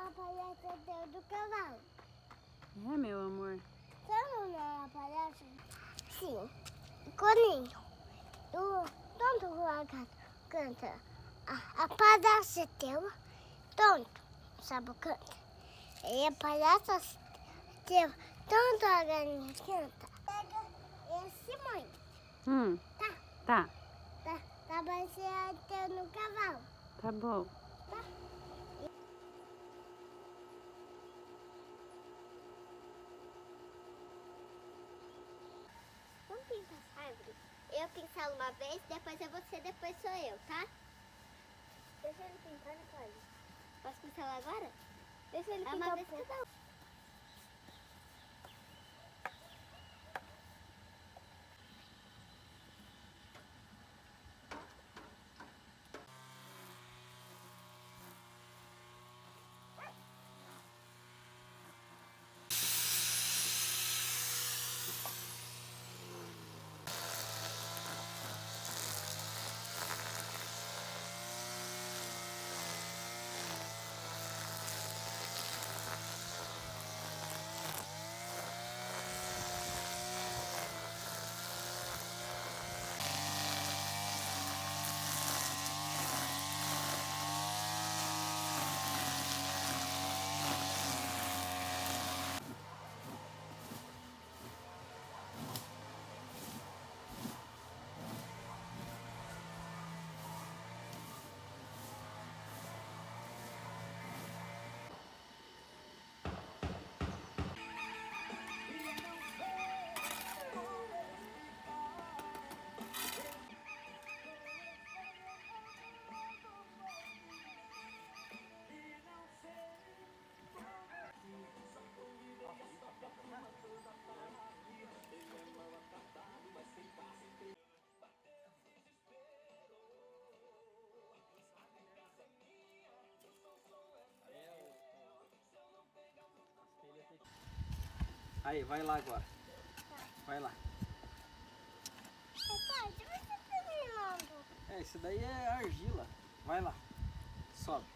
a palhaça deu do cavalo. É, meu amor. Sabe não é a palhaça? Sim. Coninho. O tonto gato canta. A palhaça teu, tonto, sabe canta. E a palhaça teu, tonto a galinha canta. Pega esse mãe. Tá. Tá. Tá, vai ser teu no cavalo. Tá bom. Tá? Vamos pintar essa árvore? Eu pincelo uma vez, depois é você, depois sou eu, tá? Deixa ele pintar, Nicole. Posso pincelar agora? Deixa ele pintar uma vez cada um. Aí, vai lá agora. Vai lá. Pai, você tá terminando. É, isso daí é argila. Vai lá. Sobe.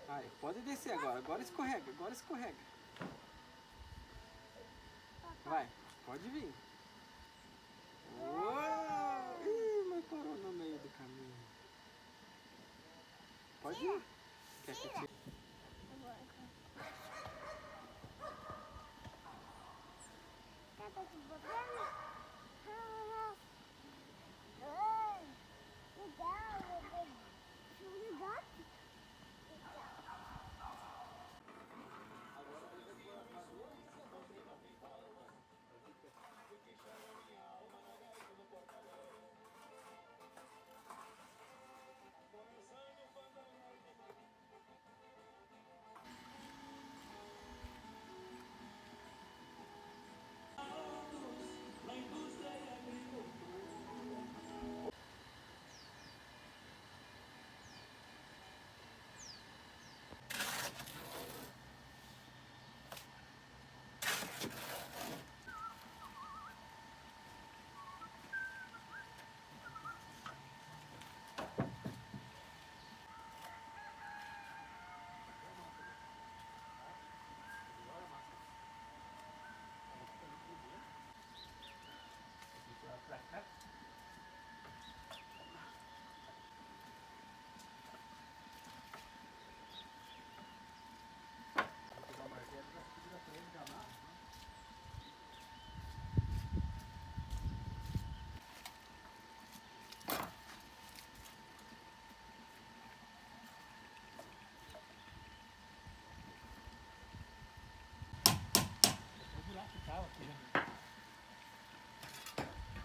Aí, pode descer agora. Agora escorrega, agora escorrega. Vai, pode vir. Uou! Ih, mas parou no meio do caminho. Pode ir. Quer que eu tire? Tá com problema? Legal.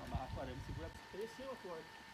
Amarrar com arame, segura. Cresceu a corda.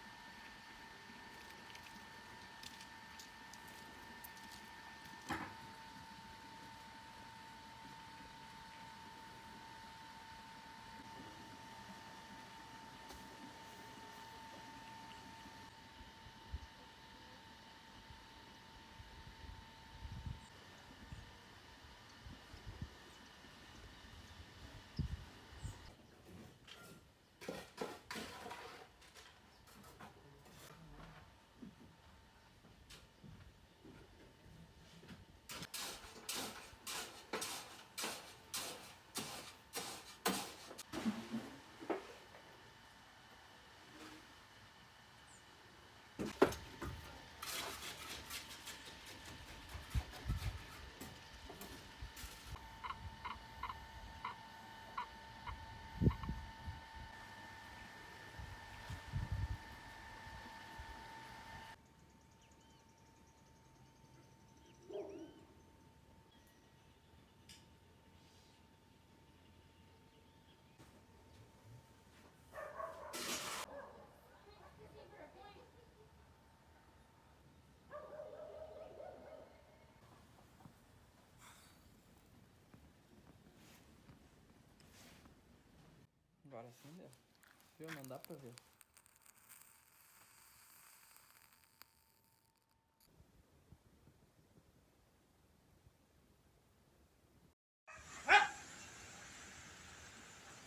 Agora sim deu. Viu? Não dá pra ver.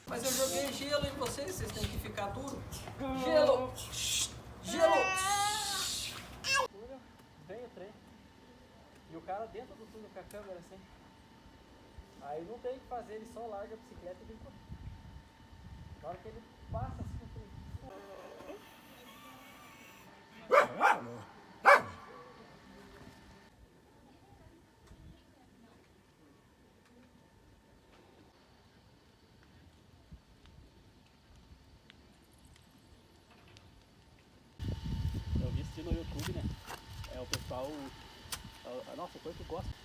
Mas eu joguei gelo em vocês têm que ficar duro. Gelo! Gelo! Vem o trem. E o cara dentro do túnel com a câmera assim. Aí não tem o que fazer, ele só larga a bicicleta e vem correr. Na hora que ele passa assim o trem. Eu vi isso no YouTube, né? É o pessoal. Nossa, o corpo gosta.